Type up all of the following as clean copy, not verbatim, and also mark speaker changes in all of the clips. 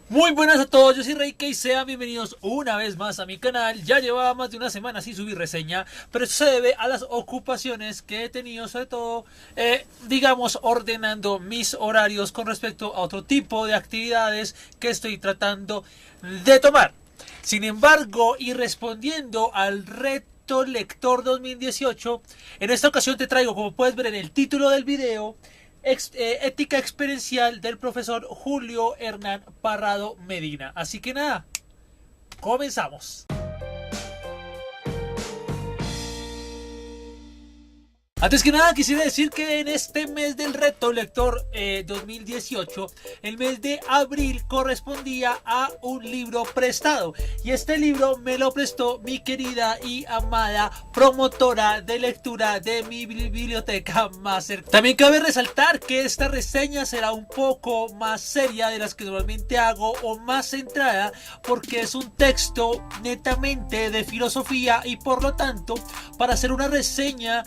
Speaker 1: Muy buenas a todos, yo soy Reike y sean bienvenidos una vez más a mi canal. Ya llevaba más de una semana sin subir reseña, pero eso se debe a las ocupaciones que he tenido, sobre todo, digamos, ordenando mis horarios con respecto a otro tipo de actividades que estoy tratando de tomar. Sin embargo, y respondiendo al reto Lector 2018, en esta ocasión te traigo, como puedes ver en el título del video, ética experiencial del profesor Julio Hernán Parrado Medina. Así que nada, comenzamos. Antes que nada quisiera decir que en este mes del reto lector 2018, el mes de abril correspondía a un libro prestado, y este libro me lo prestó mi querida y amada promotora de lectura de mi biblioteca más cercana. También cabe resaltar que esta reseña será un poco más seria de las que normalmente hago, o más centrada, porque es un texto netamente de filosofía, y por lo tanto, para hacer una reseña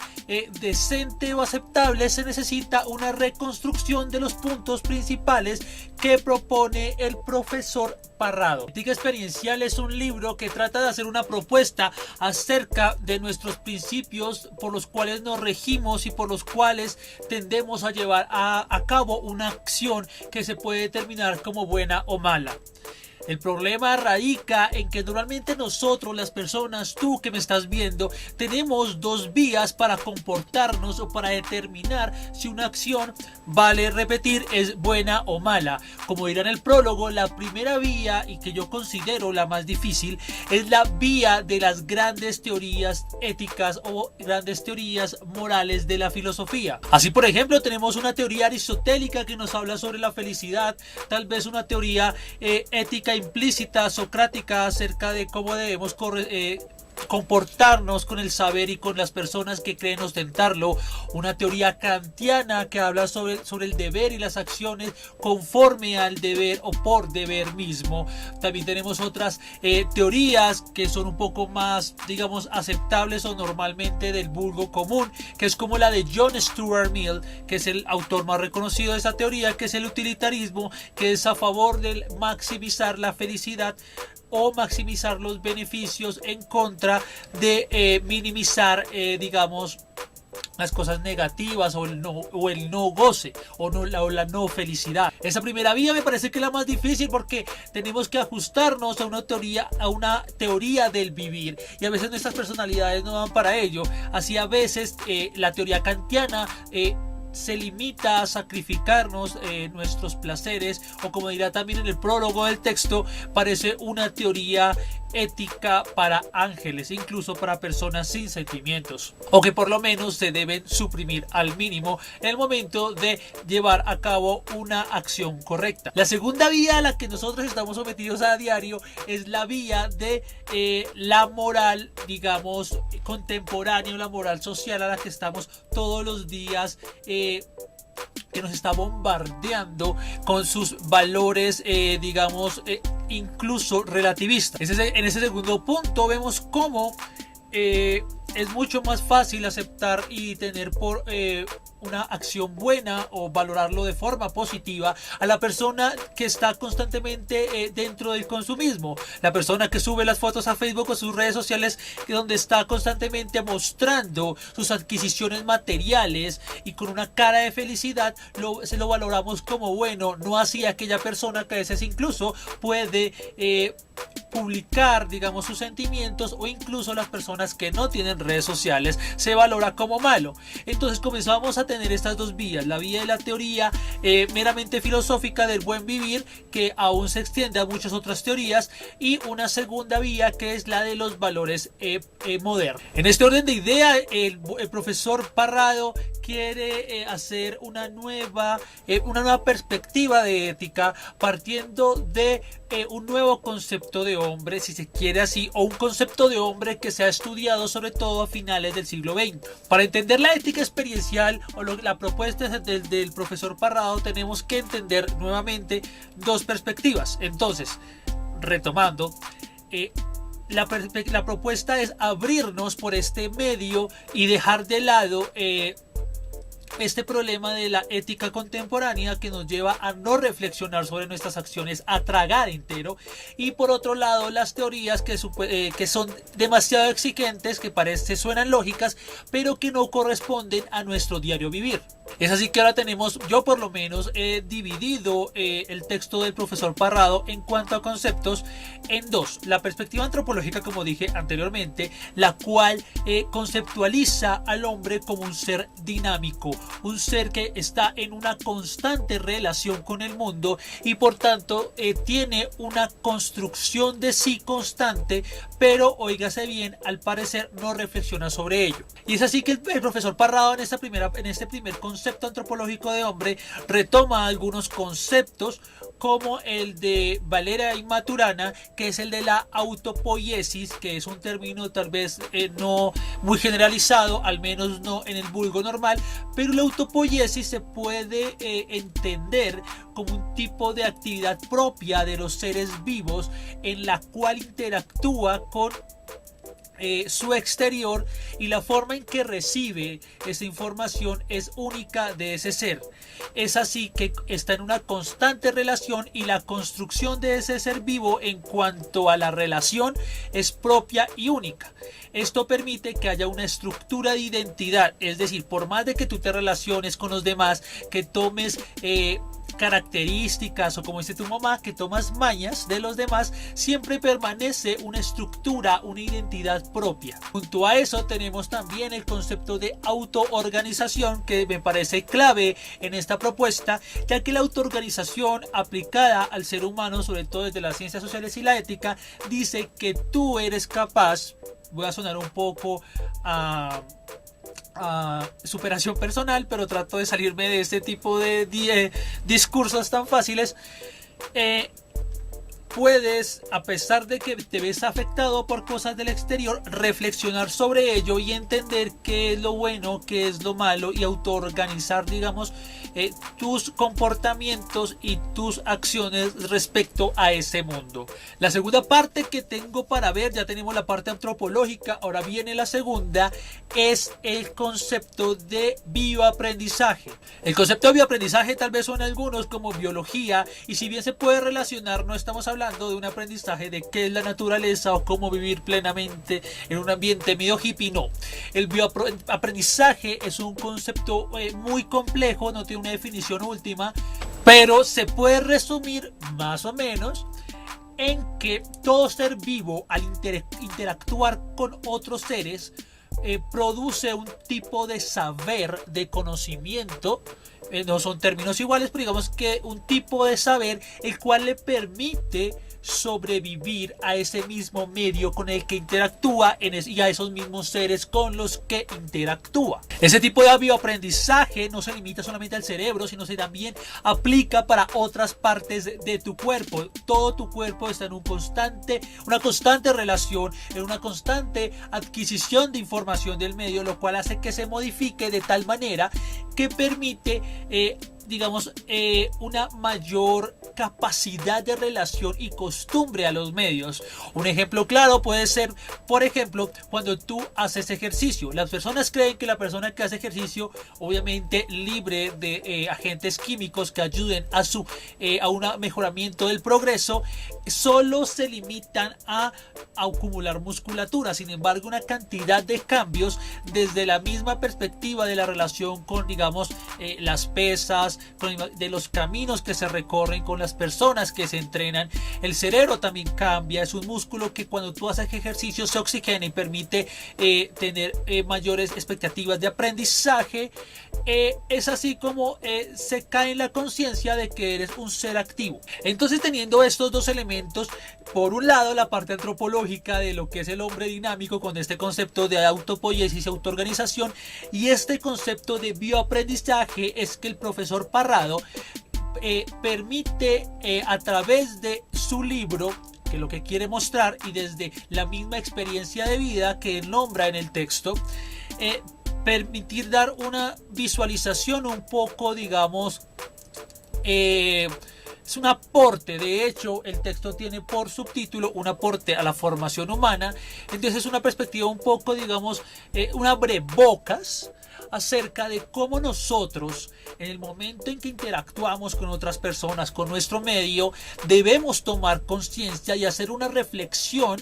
Speaker 1: decente o aceptable, se necesita una reconstrucción de los puntos principales que propone el profesor Parrado. Ética experiencial es un libro que trata de hacer una propuesta acerca de nuestros principios por los cuales nos regimos y por los cuales tendemos a llevar a cabo una acción que se puede determinar como buena o mala. El problema radica en que normalmente nosotros, las personas, tú que me estás viendo, tenemos dos vías para comportarnos o para determinar si una acción, vale repetir, es buena o mala. Como dirá en el prólogo, la primera vía, y que yo considero la más difícil, es la vía de las grandes teorías éticas o grandes teorías morales de la filosofía. Así, por ejemplo, tenemos una teoría aristotélica que nos habla sobre la felicidad, tal vez una teoría ética implícita socrática acerca de cómo debemos comportarnos con el saber y con las personas que creen ostentarlo, una teoría kantiana que habla sobre el deber y las acciones conforme al deber o por deber mismo. También tenemos otras teorías que son un poco más, digamos, aceptables o normalmente del vulgo común, que es como la de John Stuart Mill, que es el autor más reconocido de esa teoría, que es el utilitarismo, que es a favor de maximizar la felicidad o maximizar los beneficios en contra de minimizar, digamos, las cosas negativas o el no goce o la no felicidad. Esa primera vía me parece que es la más difícil, porque tenemos que ajustarnos a una teoría del vivir, y a veces nuestras personalidades no van para ello. Así a veces la teoría kantiana se limita a sacrificarnos nuestros placeres, o como dirá también en el prólogo del texto, parece una teoría ética para ángeles, incluso para personas sin sentimientos, o que por lo menos se deben suprimir al mínimo en el momento de llevar a cabo una acción correcta. La segunda vía a la que nosotros estamos sometidos a diario es la vía de la moral, digamos, contemporánea, la moral social a la que estamos todos los días, que nos está bombardeando con sus valores, digamos, incluso relativistas. En ese segundo punto vemos cómo es mucho más fácil aceptar y tener por una acción buena o valorarlo de forma positiva a la persona que está constantemente dentro del consumismo, la persona que sube las fotos a Facebook o sus redes sociales, donde está constantemente mostrando sus adquisiciones materiales y con una cara de felicidad. Se lo valoramos como bueno, no así aquella persona que a veces incluso puede publicar, digamos, sus sentimientos, o incluso las personas que no tienen redes sociales se valora como malo. Entonces comenzamos a tener estas dos vías: la vía de la teoría meramente filosófica del buen vivir, que aún se extiende a muchas otras teorías, y una segunda vía que es la de los valores modernos. En este orden de idea, el profesor Parrado quiere hacer una nueva perspectiva de ética, partiendo de un nuevo concepto de hombre, si se quiere así, o un concepto de hombre que se ha estudiado sobre todo a finales del siglo XX. Para entender la ética experiencial o la propuesta del profesor Parrado, tenemos que entender nuevamente dos perspectivas. Entonces, retomando, la propuesta es abrirnos por este medio y dejar de lado este problema de la ética contemporánea que nos lleva a no reflexionar sobre nuestras acciones, a tragar entero. Y por otro lado, las teorías que son demasiado exigentes, que suenan lógicas, pero que no corresponden a nuestro diario vivir. Es así que ahora tenemos, yo por lo menos he dividido el texto del profesor Parrado en cuanto a conceptos en dos. La perspectiva antropológica, como dije anteriormente, la cual conceptualiza al hombre como un ser dinámico, un ser que está en una constante relación con el mundo y por tanto tiene una construcción de sí constante, pero óigase bien, al parecer no reflexiona sobre ello. Y es así que el profesor Parrado en este primer concepto antropológico de hombre retoma algunos conceptos como el de Valera y Maturana, que es el de la autopoiesis, que es un término tal vez no muy generalizado, al menos no en el vulgo normal, pero la autopoiesis se puede entender como un tipo de actividad propia de los seres vivos en la cual interactúa con su exterior, y la forma en que recibe esa información es única de ese ser. Es así que está en una constante relación y la construcción de ese ser vivo en cuanto a la relación es propia y única. Esto permite que haya una estructura de identidad, es decir, por más de que tú te relaciones con los demás, que tomes características o como dice tu mamá, que tomas mañas de los demás, siempre permanece una estructura, una identidad propia. Junto a eso tenemos también el concepto de autoorganización, que me parece clave en esta propuesta, ya que la autoorganización aplicada al ser humano, sobre todo desde las ciencias sociales y la ética, dice que tú eres capaz, voy a sonar un poco a superación personal, pero trato de salirme de este tipo de discursos tan fáciles. Puedes, a pesar de que te ves afectado por cosas del exterior, reflexionar sobre ello y entender qué es lo bueno, qué es lo malo, y autoorganizar, digamos, tus comportamientos y tus acciones respecto a ese mundo. La segunda parte que tengo para ver, ya tenemos la parte antropológica, ahora viene la segunda, es el concepto de bioaprendizaje. El concepto de bioaprendizaje tal vez son algunos como biología, y si bien se puede relacionar, no estamos hablando de un aprendizaje de qué es la naturaleza o cómo vivir plenamente en un ambiente medio hippie, no. El bioaprendizaje es un concepto muy complejo, no tiene una definición última, pero se puede resumir más o menos en que todo ser vivo, al interactuar con otros seres, produce un tipo de saber, de conocimiento. No son términos iguales, pero digamos que un tipo de saber el cual le permite sobrevivir a ese mismo medio con el que interactúa y a esos mismos seres con los que interactúa. Ese tipo de bioaprendizaje no se limita solamente al cerebro, sino se también aplica para otras partes de tu cuerpo. Todo tu cuerpo está en una constante relación, en una constante adquisición de información del medio, lo cual hace que se modifique de tal manera que permite una mayor capacidad de relación y costumbre a los medios. Un ejemplo claro puede ser, por ejemplo, cuando tú haces ejercicio. Las personas creen que la persona que hace ejercicio, obviamente libre de agentes químicos que ayuden a un mejoramiento del progreso, solo se limitan a acumular musculatura. Sin embargo, una cantidad de cambios desde la misma perspectiva de la relación con, las pesas, de los caminos que se recorren, con las personas que se entrenan. El cerebro también cambia, es un músculo que cuando tú haces ejercicio se oxigena y permite tener mayores expectativas de aprendizaje. Es así como se cae en la conciencia de que eres un ser activo. Entonces, teniendo estos dos elementos, por un lado la parte antropológica de lo que es el hombre dinámico con este concepto de autopoiesis y autoorganización, y este concepto de bioaprendizaje, es que el profesor Parrado permite a través de su libro, que lo que quiere mostrar, y desde la misma experiencia de vida que él nombra en el texto, permitir dar una visualización un poco, es un aporte. De hecho, el texto tiene por subtítulo un aporte a la formación humana. Entonces es una perspectiva un poco, un abrebocas acerca de cómo nosotros, en el momento en que interactuamos con otras personas, con nuestro medio, debemos tomar conciencia y hacer una reflexión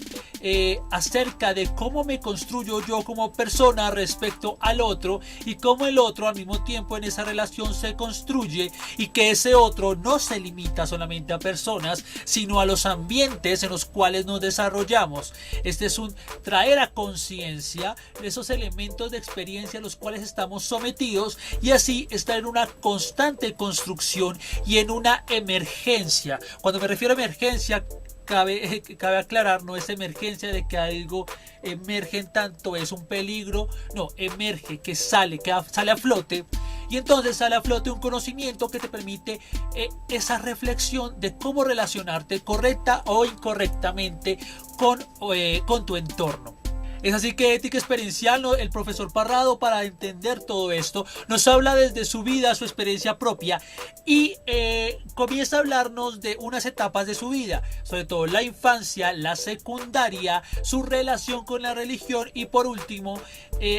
Speaker 1: acerca de cómo me construyo yo como persona respecto al otro y cómo el otro al mismo tiempo en esa relación se construye, y que ese otro no se limita solamente a personas, sino a los ambientes en los cuales nos desarrollamos. Este es un traer a conciencia esos elementos de experiencia a los cuales estamos sometidos, y así estar en una constante construcción y en una emergencia. Cuando me refiero a emergencia, cabe aclarar, no es emergencia de que algo emerge en tanto es un peligro, no, emerge, que sale a flote, y entonces sale a flote un conocimiento que te permite esa reflexión de cómo relacionarte correcta o incorrectamente con tu entorno. Es así que Ética Experiencial, el profesor Parrado, para entender todo esto, nos habla desde su vida, su experiencia propia, y comienza a hablarnos de unas etapas de su vida, sobre todo la infancia, la secundaria, su relación con la religión y por último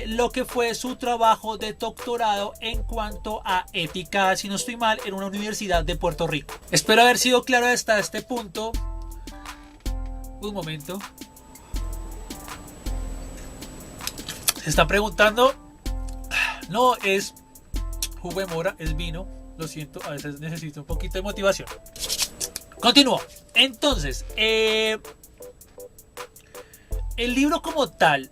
Speaker 1: lo que fue su trabajo de doctorado en cuanto a ética, si no estoy mal, en una universidad de Puerto Rico. Espero haber sido claro hasta este punto. Un momento. Se está preguntando. No es jugo de mora, es vino. Lo siento, a veces necesito un poquito de motivación. Continúo. Entonces, el libro como tal,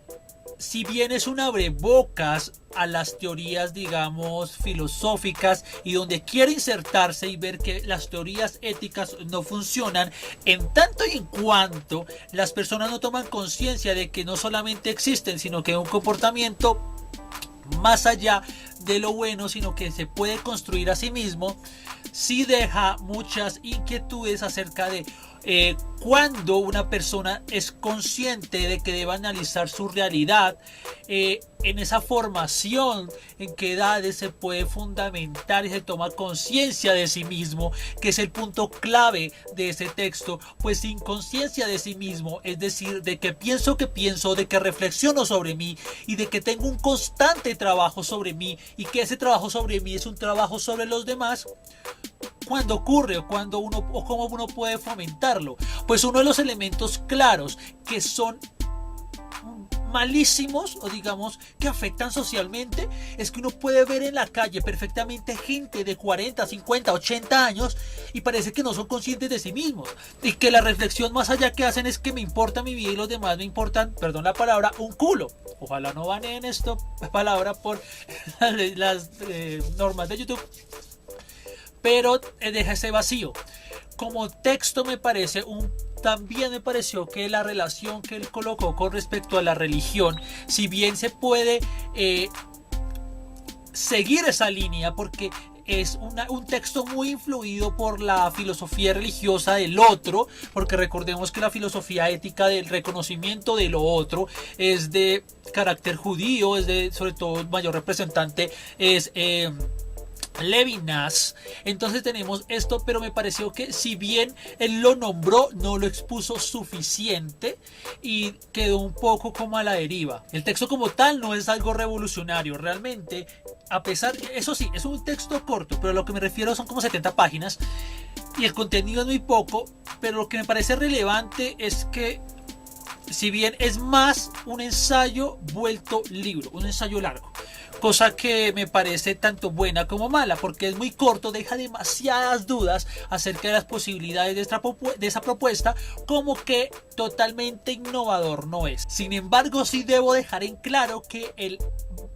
Speaker 1: si bien es un abrebocas a las teorías, digamos, filosóficas, y donde quiere insertarse y ver que las teorías éticas no funcionan, en tanto y en cuanto las personas no toman conciencia de que no solamente existen, sino que hay un comportamiento más allá de lo bueno, sino que se puede construir a sí mismo, sí deja muchas inquietudes acerca de cuando una persona es consciente de que debe analizar su realidad, en esa formación, en qué edades se puede fundamentar y se toma conciencia de sí mismo, que es el punto clave de ese texto. Pues sin conciencia de sí mismo, es decir, de que pienso, de que reflexiono sobre mí y de que tengo un constante trabajo sobre mí, y que ese trabajo sobre mí es un trabajo sobre los demás, ¿cuándo ocurre o cómo uno puede fomentarlo? Pues uno de los elementos claros que son malísimos, o digamos que afectan socialmente, es que uno puede ver en la calle perfectamente gente de 40, 50, 80 años y parece que no son conscientes de sí mismos, y que la reflexión más allá que hacen es que me importa mi vida y los demás me importan, perdón la palabra, un culo. Ojalá no baneen esto palabra por las normas de YouTube, pero deja ese vacío. Como texto también me pareció que la relación que él colocó con respecto a la religión, si bien se puede seguir esa línea, porque es un texto muy influido por la filosofía religiosa del otro, porque recordemos que la filosofía ética del reconocimiento de lo otro es de carácter judío, sobre todo el mayor representante es Levinas. Entonces tenemos esto, pero me pareció que si bien él lo nombró, no lo expuso suficiente y quedó un poco como a la deriva. El texto como tal no es algo revolucionario realmente, a pesar, eso sí, es un texto corto, pero a lo que me refiero son como 70 páginas y el contenido es muy poco, pero lo que me parece relevante es que si bien es más un ensayo vuelto libro, un ensayo largo, cosa que me parece tanto buena como mala, porque es muy corto, deja demasiadas dudas acerca de las posibilidades de esa propuesta, como que totalmente innovador no es. Sin embargo, sí debo dejar en claro que el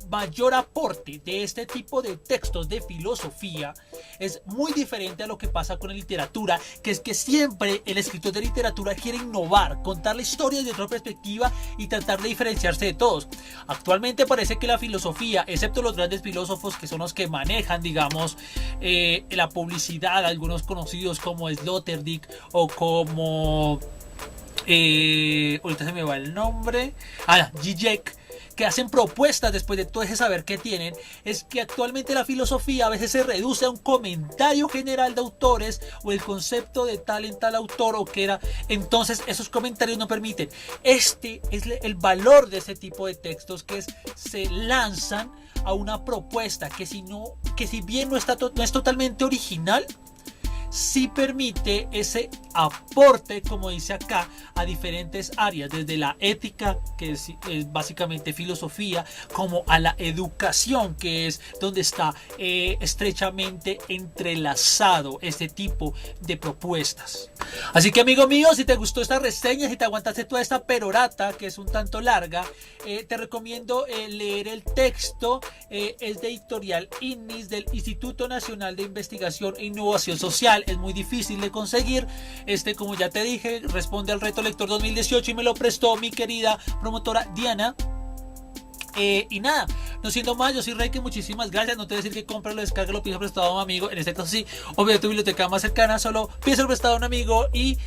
Speaker 1: mayor aporte de este tipo de textos de filosofía es muy diferente a lo que pasa con la literatura, que es que siempre el escritor de literatura quiere innovar, contar la historia desde otra perspectiva y tratar de diferenciarse de todos. Actualmente parece que la filosofía, excepto los grandes filósofos que son los que manejan, digamos, la publicidad, algunos conocidos como Sloterdijk o como ahorita se me va el nombre, Zizek, que hacen propuestas después de todo ese saber que tienen, es que actualmente la filosofía a veces se reduce a un comentario general de autores o el concepto de tal en tal autor o que era. Entonces esos comentarios no permiten. Este es el valor de ese tipo de textos, que se lanzan a una propuesta que si bien no es totalmente original, sí permite ese aporte, como dice acá, a diferentes áreas, desde la ética, que es básicamente filosofía, como a la educación, que es donde está estrechamente entrelazado este tipo de propuestas. Así que, amigo mío, si te gustó esta reseña, si te aguantaste toda esta perorata, que es un tanto larga, te recomiendo leer el texto. Es de Editorial INNIS, del Instituto Nacional de Investigación e Innovación Social. Es muy difícil de conseguir. Como ya te dije, responde al reto lector 2018 y me lo prestó mi querida promotora Diana. Y nada, no siendo más, yo soy Reiki, muchísimas gracias. No te voy a decir que cómpralo, descárgalo, pídelo prestado a un amigo. En este caso sí, obvio, tu biblioteca más cercana, solo pídelo prestado a un amigo y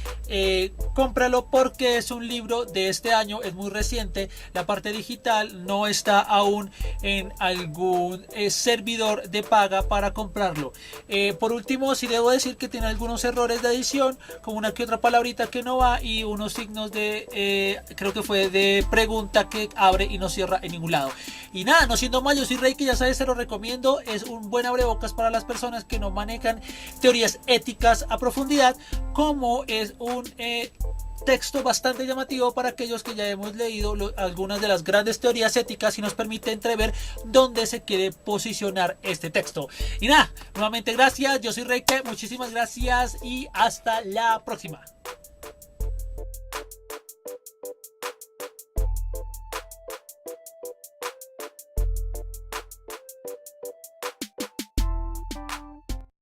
Speaker 1: cómpralo, porque es un libro de este año, es muy reciente. La parte digital no está aún en algún servidor de paga para comprarlo. Por último, sí debo decir que tiene algunos errores de edición, como una que otra palabrita que no va y unos signos de, creo que fue de pregunta, que abre y no cierra en ningún lado. Y nada, no siendo más, yo soy Reiki, ya sabes, te lo recomiendo. Es un buen abrebocas para las personas que no manejan teorías éticas a profundidad, como es un texto bastante llamativo para aquellos que ya hemos leído algunas de las grandes teorías éticas y nos permite entrever dónde se quiere posicionar este texto. Y nada, nuevamente gracias, yo soy Reiki, muchísimas gracias y hasta la próxima.